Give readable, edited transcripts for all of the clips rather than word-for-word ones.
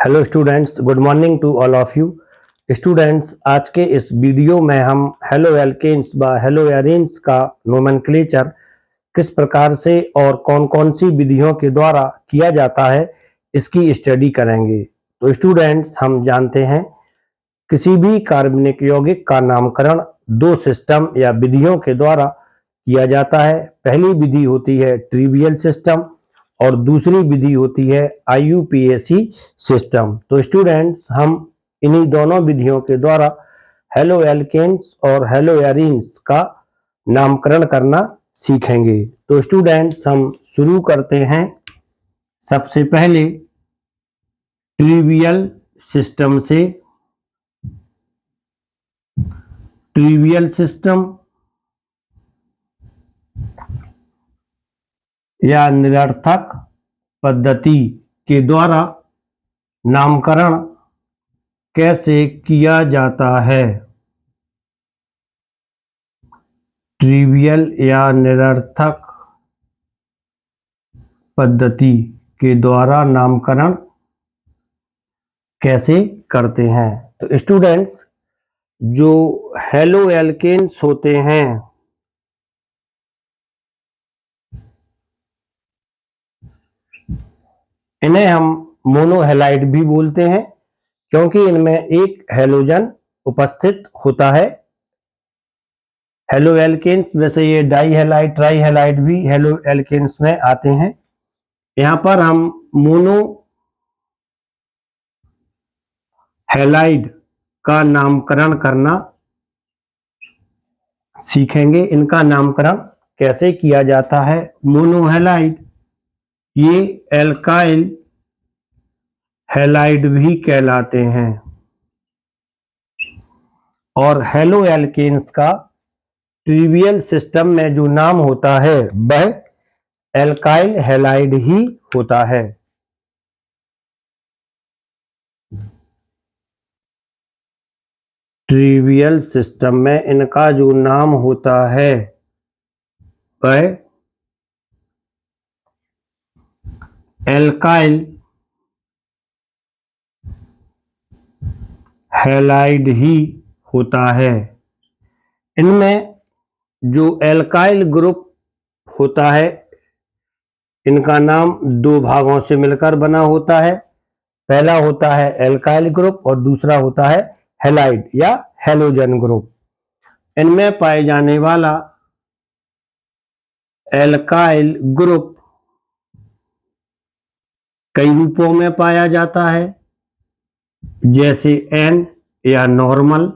Hello students, good morning to all of you. Students, आज के इस वीडियो में हम हेलो एल्केन्स व हेलो एरीन्स का नोमेनक्लेचर किस प्रकार से और कौन कौन सी विधियों के द्वारा किया जाता है इसकी स्टडी करेंगे। तो स्टूडेंट्स, हम जानते हैं किसी भी कार्बनिक यौगिक का नामकरण दो सिस्टम या विधियों के द्वारा किया जाता है। पहली विधि होती है ट्रिवियल सिस्टम और दूसरी विधि होती है IUPAC सिस्टम। तो स्टूडेंट्स, हम इन्हीं दोनों विधियों के द्वारा हेलो एल्केन्स और हेलो एरीन्स का नामकरण करना सीखेंगे। तो स्टूडेंट्स, हम शुरू करते हैं सबसे पहले ट्रिवियल सिस्टम से। ट्रिवियल सिस्टम या निरर्थक पद्धति के द्वारा नामकरण कैसे किया जाता है। ट्रिवियल या निरर्थक पद्धति के द्वारा नामकरण कैसे करते हैं। तो स्टूडेंट्स, जो हेलो एल्केन्स होते हैं इन्हें हम मोनोहेलाइड भी बोलते हैं, क्योंकि इनमें एक हेलोजन उपस्थित होता है। हेलो एल्केन्स, वैसे ये डाईहेलाइड ट्राईहेलाइड भी हेलो एल्केन्स में आते हैं। यहाँ पर हम मोनो हेलाइड का नामकरण करना सीखेंगे। इनका नामकरण कैसे किया जाता है। मोनोहेलाइड ये एल्काइल हेलाइड भी कहलाते हैं और हेलो एल्केन्स का ट्रिवियल सिस्टम में जो नाम होता है वह एल्काइल हेलाइड ही होता है। ट्रिवियल सिस्टम में इनका जो नाम होता है वह एल्काइल हेलाइड ही होता है। इनमें जो एल्काइल ग्रुप होता है इनका नाम दो भागों से मिलकर बना होता है। पहला होता है एल्काइल ग्रुप और दूसरा होता है हेलाइड या हेलोजन ग्रुप। इनमें पाए जाने वाला एल्काइल ग्रुप कई रूपों में पाया जाता है, जैसे N या normal,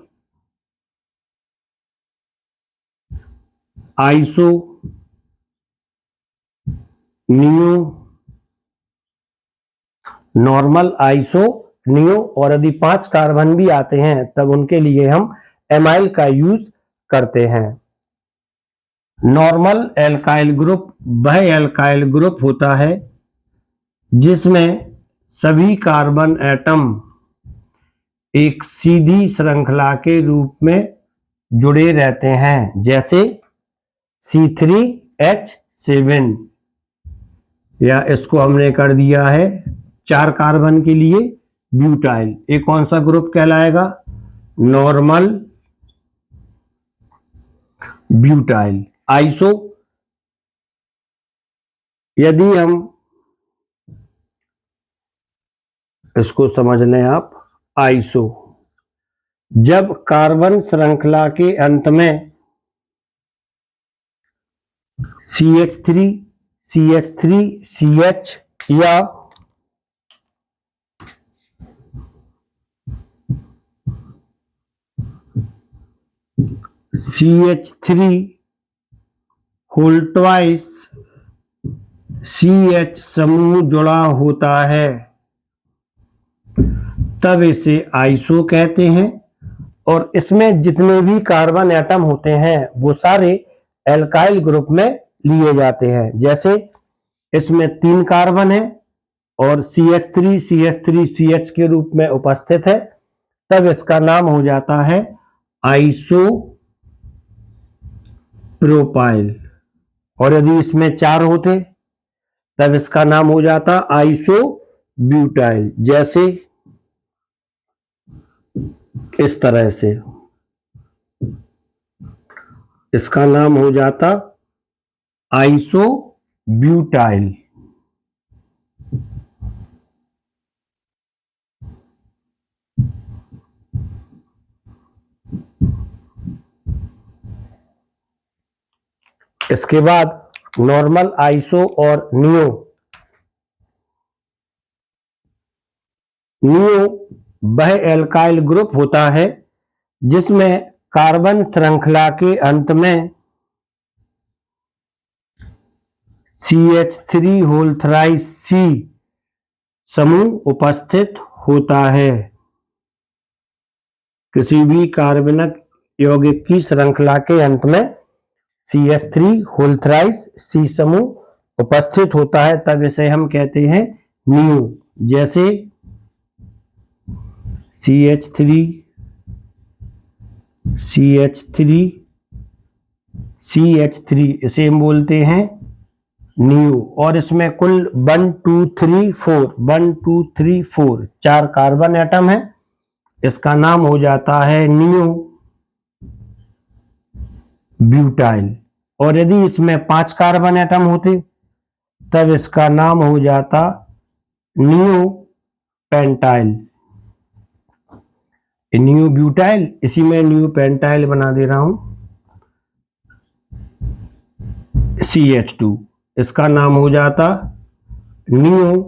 iso, neo, normal, iso, neo, और यदि 5 कार्बन भी आते हैं तब उनके लिए हम एमाइल का यूज करते हैं। नॉर्मल एल्काइल ग्रुप वह एल्काइल ग्रुप होता है जिसमें सभी कार्बन एटम एक सीधी श्रृंखला के रूप में जुड़े रहते हैं, जैसे C3H7, या इसको हमने कर दिया है 4 कार्बन के लिए ब्यूटाइल। ये कौन सा ग्रुप कहलाएगा? Normal butyl. आइसो, यदि हम इसको समझ लें आप, आइसो जब कार्बन श्रृंखला के अंत में CH3 CH3 CH या CH3 होल ट्वाइस CH समूह जुड़ा होता है तब इसे आइसो कहते हैं। और इसमें जितने भी कार्बन एटम होते हैं वो सारे एल्काइल ग्रुप में लिए जाते हैं। जैसे इसमें 3 कार्बन है और CH3 CH3 CH के रूप में उपस्थित है, तब इसका नाम हो जाता है आइसो प्रोपाइल। और यदि इसमें 4 होते तब इसका नाम हो जाता आइसो ब्यूटाइल। जैसे इस तरह से इसका नाम हो जाता आइसोब्यूटाइल। इसके बाद नॉर्मल, आइसो और नियो। नियो वह एल्काइल ग्रुप होता है जिसमें कार्बन श्रृंखला के अंत में CH3 होल थ्राइस C समूह उपस्थित होता है। किसी भी कार्बनिक यौगिक की श्रृंखला के अंत में CH3 होल थ्राइस C समूह उपस्थित होता है, तब इसे हम कहते हैं नियो। जैसे CH3 CH3 CH3 इसे हम बोलते हैं नियो। और इसमें कुल 1 2 3 4 4 कार्बन एटम है। इसका नाम हो जाता है नियो ब्यूटाइल। और यदि इसमें 5 कार्बन एटम होते तब इसका नाम हो जाता नियो पेंटाइल। नियो ब्यूटाइल, इसी में नियो पेंटाइल बना दे रहा हूं CH2। इसका नाम हो जाता नियो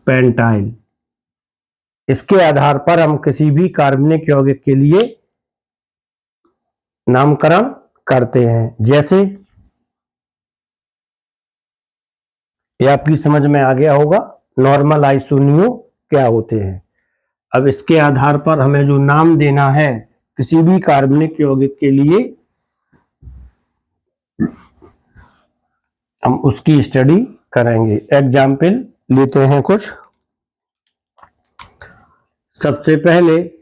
पेंटाइल। इसके आधार पर हम किसी भी कार्बनिक यौगिक के लिए नामकरण करते हैं। जैसे ये आपकी समझ में आ गया होगा, नॉर्मल, आइसो, नियो क्या होते हैं। अब इसके आधार पर हमें जो नाम देना है किसी भी कार्बनिक यौगिक के लिए, हम उसकी स्टडी करेंगे। एग्जाम्पल लेते हैं कुछ। सबसे पहले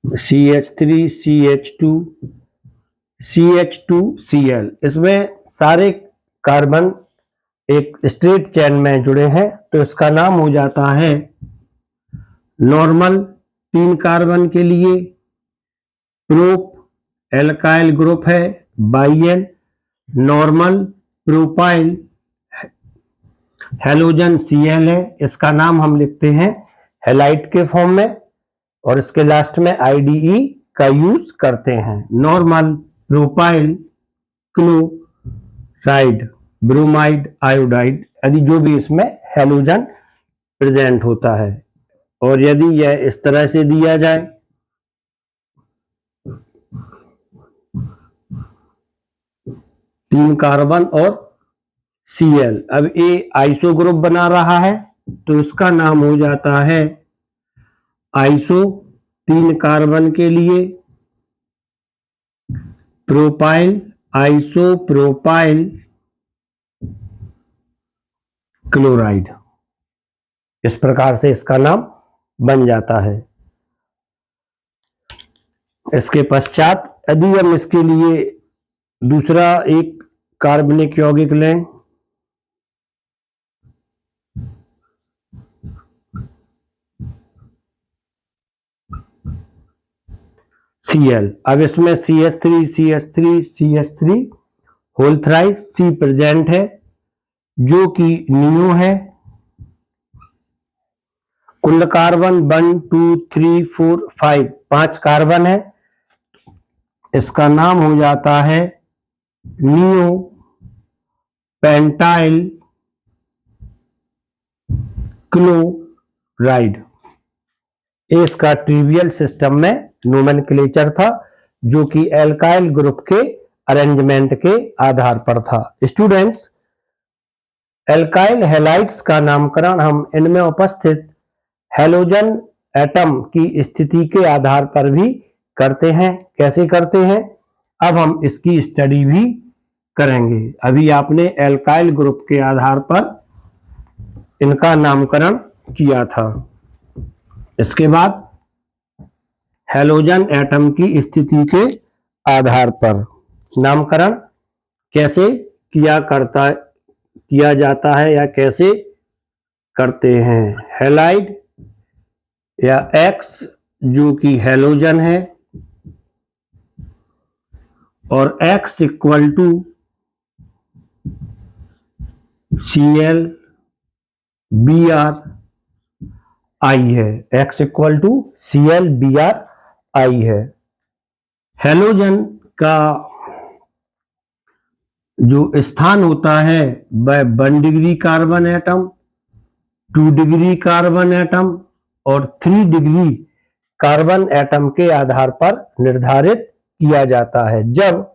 CH3 CH2 CH2Cl, इसमें सारे कार्बन एक स्ट्रेट चेन में जुड़े हैं, तो इसका नाम हो जाता है नॉर्मल 3 कार्बन के लिए प्रोप एल्काइल ग्रुप है बाइएन। नॉर्मल प्रोपाइल हेलोजन Cl है, इसका नाम हम लिखते हैं हैलाइड के फॉर्म में, और इसके लास्ट में IDE का यूज करते हैं। Normal propyl chloride bromide iodide, यदि जो भी इसमें हेलोजन प्रेजेंट होता है। और यदि यह इस तरह से दिया जाए, तीन कार्बन और Cl, अब ये आइसो ग्रुप बना रहा है तो इसका नाम हो जाता है आइसो 3 कार्बन के लिए प्रोपाइल आइसो प्रोपाइल क्लोराइड। इस प्रकार से इसका नाम बन जाता है। इसके पश्चात यदि हम इसके लिए दूसरा एक कार्बनिक यौगिक लें, Cl, अब इसमें CH3 whole thrice C present है जो कि नियो है। कुल कार्बन 1 2 3 4 5 कार्बन है। इसका नाम हो जाता है नियो पेंटाइल क्लोराइड। इसका ट्रिवियल सिस्टम में नोमेनक्लेचर था जो कि एल्काइल ग्रुप के अरेंजमेंट के आधार पर था। स्टूडेंट्स, एल्काइल हैलाइड्स का नामकरण हम इनमें उपस्थित हेलोजन एटम की स्थिति के आधार पर भी करते हैं। कैसे करते हैं, अब हम इसकी स्टडी भी करेंगे। अभी आपने एल्काइल ग्रुप के आधार पर इनका नामकरण किया था। इसके बाद हेलोजन एटम की स्थिति के आधार पर नामकरण कैसे किया जाता है या कैसे करते हैं हैलाइड या X जो कि हैलोजन है और X equal to Cl Br I है। X equal to Cl Br I है। हैलोजन का जो स्थान होता है वह 1 degree carbon atom, 2 degree carbon atom और 3 डिग्री कार्बन एटम के आधार पर निर्धारित किया जाता है। जब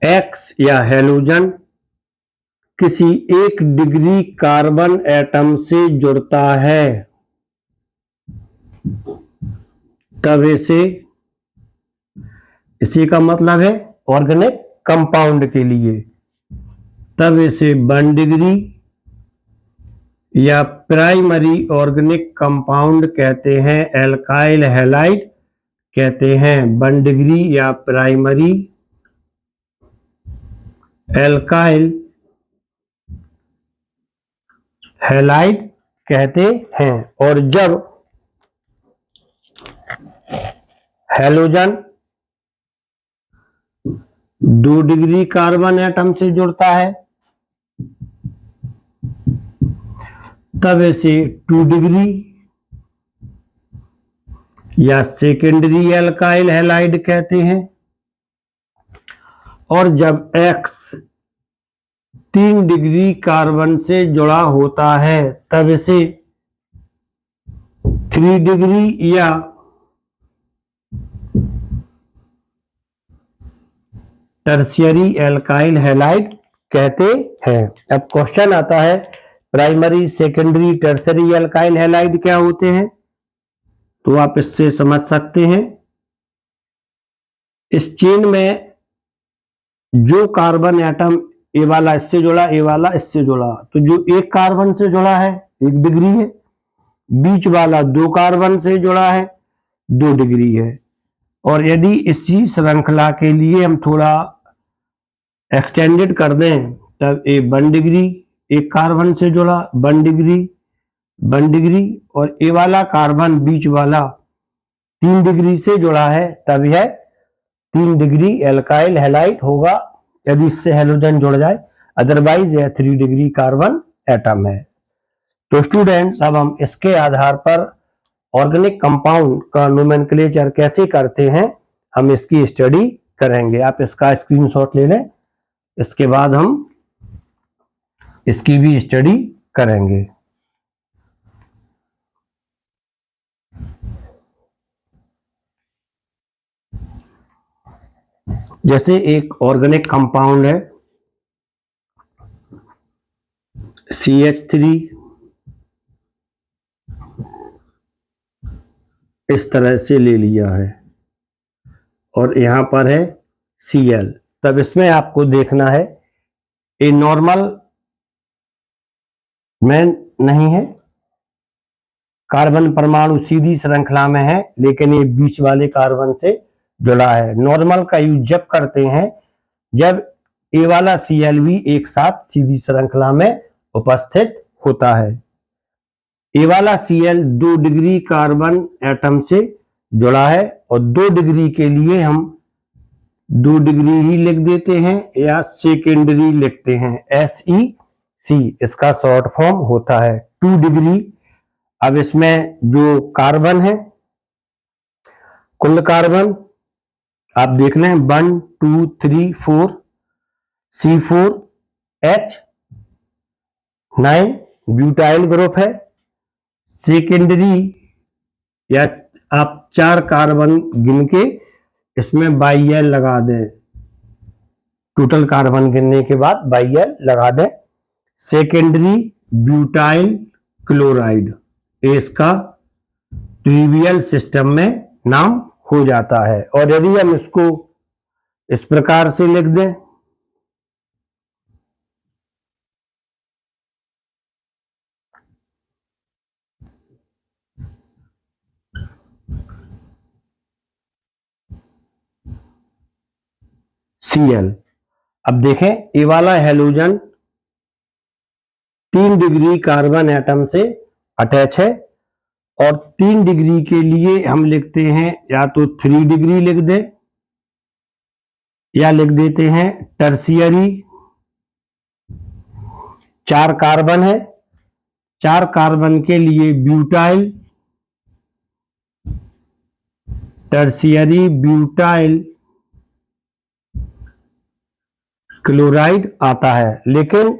X या हैलोजन किसी 1 डिग्री कार्बन एटम से जुड़ता है तब इसी का मतलब है ऑर्गेनिक कंपाउंड के लिए, तब इसे 1 डिग्री या प्राइमरी ऑर्गेनिक कंपाउंड कहते हैं, एल्काइल हैलाइड कहते हैं। 1 डिग्री या प्राइमरी एल्काइल हैलाइड कहते हैं। और जब हैलोजन 2 डिग्री कार्बन एटम से जुड़ता है तब इसे 2 डिग्री या सेकेंडरी एल्काइल हैलाइड कहते हैं। और जब X 3 डिग्री कार्बन से जुड़ा होता है तब इसे 3 डिग्री या टर्शियरी एल्काइल हैलाइड कहते हैं। अब क्वेश्चन आता है primary, secondary, tertiary alkyl halide क्या होते हैं, तो आप इससे समझ सकते हैं। इस चेन में जो कार्बन एटम ए वाला इससे जुड़ा, ए वाला इससे जुड़ा, तो जो एक कार्बन से जुड़ा है 1 डिग्री है, बीच वाला 2 कार्बन से जुड़ा है 2 डिग्री है। और यदि इसी श्रृंखला के लिए हम थोड़ा एक्सटेंडेड कर दें तब ए 1 डिग्री, एक कार्बन से जुड़ा 1 डिग्री, 1 डिग्री, और ए वाला कार्बन बीच वाला 3 डिग्री से जुड़ा है तब यह 3 डिग्री एल्काइल हैलाइड होगा यदि इससे हैलोजन जुड़ जाए, अदरवाइज यह 3 डिग्री कार्बन एटम है। तो स्टूडेंट्स, अब हम इसके आधार पर ऑर्गेनिक कंपाउंड का नोमेनक्लेचर कैसे करते हैं हम इसकी स्टडी करेंगे। आप इसका स्क्रीनशॉट ले लें, इसके बाद हम इसकी भी स्टडी करेंगे। जैसे एक ऑर्गेनिक कंपाउंड है CH3, इस तरह से ले लिया है, और यहां पर है Cl, तब इसमें आपको देखना है ये नॉर्मल में नहीं है, कार्बन परमाणु सीधी श्रृंखला में है, लेकिन ये बीच वाले कार्बन से जुड़ा है। नॉर्मल का यूज जब करते हैं जब ए वाला Cl भी एक साथ सीधी श्रृंखला में उपस्थित होता है। ए वाला Cl 2 डिग्री कार्बन एटम से जुड़ा है और 2 डिग्री के लिए हम 2 डिग्री ही लिख देते हैं या सेकेंडरी लिखते हैं, SEC इसका शॉर्ट फॉर्म होता है 2 डिग्री। अब इसमें जो कार्बन है, कुल कार्बन आप देख लें 1 2 3 4, C4H9 ब्यूटाइल ग्रुप है। सेकेंडरी या आप 4 कार्बन गिन के इसमें Yl लगा दें, टोटल कार्बन गिनने के बाद Yl लगा दें। सेकेंडरी ब्यूटाइल क्लोराइड, इसका ट्रिवियल सिस्टम में नाम हो जाता है। और यदि हम इसको इस प्रकार से लिख दें, Cl, अब देखें, ये वाला हैलोजन 3 डिग्री कार्बन एटम से अटैच है और 3 डिग्री के लिए हम लिखते हैं या तो 3 डिग्री लिख दे या लिख देते हैं टर्शियरी। 4 कार्बन है, 4 कार्बन के लिए ब्यूटाइल, टर्शियरी ब्यूटाइल क्लोराइड आता है। लेकिन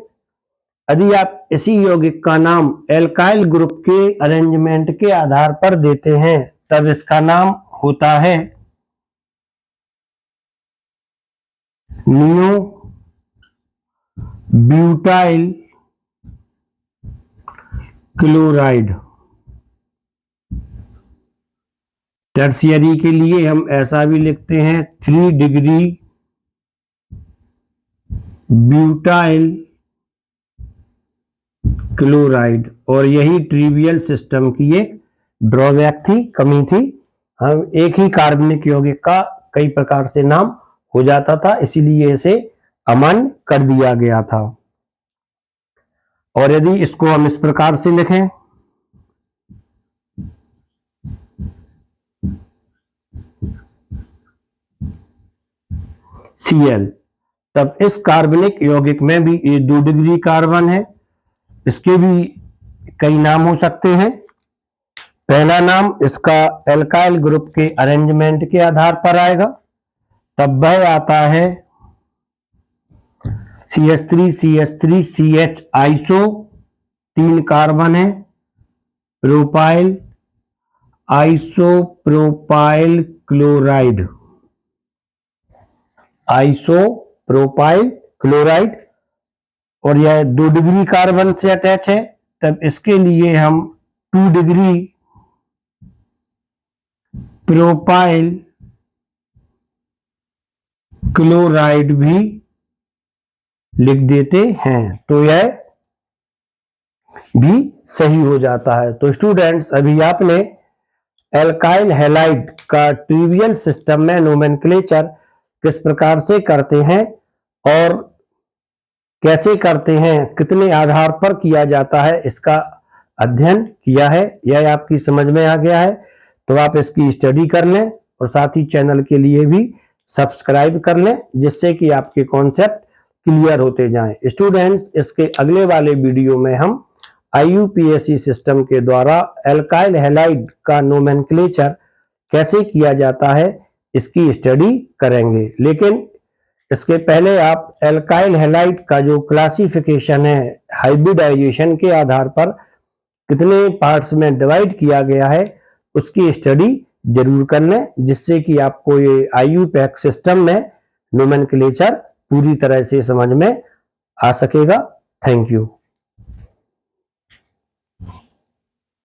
यदि आप इसी यौगिक का नाम एल्काइल ग्रुप के अरेंजमेंट के आधार पर देते हैं तब इसका नाम होता है नियो ब्यूटाइल क्लोराइड। टर्शियरी के लिए हम ऐसा भी लिखते हैं 3 डिग्री ब्यूटाइल क्लोराइड। और यही ट्रिवियल सिस्टम की एक ड्रॉबैक थी, कमी थी। हम एक ही कार्बनिक यौगिक का कई प्रकार से नाम हो जाता था, इसीलिए इसे अमान्य कर दिया गया था। और यदि इसको हम इस प्रकार से लिखें Cl, तब इस कार्बनिक यौगिक में भी ये 2 डिग्री कार्बन है। इसके भी कई नाम हो सकते हैं। पहला नाम इसका एल्काइल ग्रुप के अरेंजमेंट के आधार पर आएगा, तब वह आता है CH3CH3CH आइसो, 3 कार्बन है, propyl isopropyl chloride, isopropyl chloride. और यह 2 डिग्री कार्बन से अटैच है, तब इसके लिए हम 2 डिग्री प्रोपाइल क्लोराइड भी लिख देते हैं, तो यह भी सही हो जाता है। तो स्टूडेंट्स, अभी आपने एल्काइल हैलाइड का ट्रिवियल सिस्टम में नोमेनक्लेचर किस प्रकार से करते हैं और कैसे करते हैं, कितने आधार पर किया जाता है, इसका अध्ययन किया है। यह आपकी समझ में आ गया है, तो आप इसकी स्टडी कर लें और साथ ही चैनल के लिए भी सब्सक्राइब कर लें, जिससे कि आपके कॉन्सेप्ट क्लियर होते जाएं। स्टूडेंट्स, इसके अगले वाले वीडियो में हम IUPAC सिस्टम के द्वारा एल्काइल हैलाइड का नोमेनक्लेचर कैसे किया जाता है, इसकी स्टडी करेंगे। लेकिन इसके पहले आप एल्काइल हैलाइड का जो क्लासिफिकेशन है, हाइब्रिडाइजेशन के आधार पर कितने पार्ट्स में डिवाइड किया गया है, उसकी स्टडी जरूर कर लें, जिससे कि आपको ये IUPAC सिस्टम में नोमेनक्लेचर पूरी तरह से समझ में आ सकेगा। Thank you.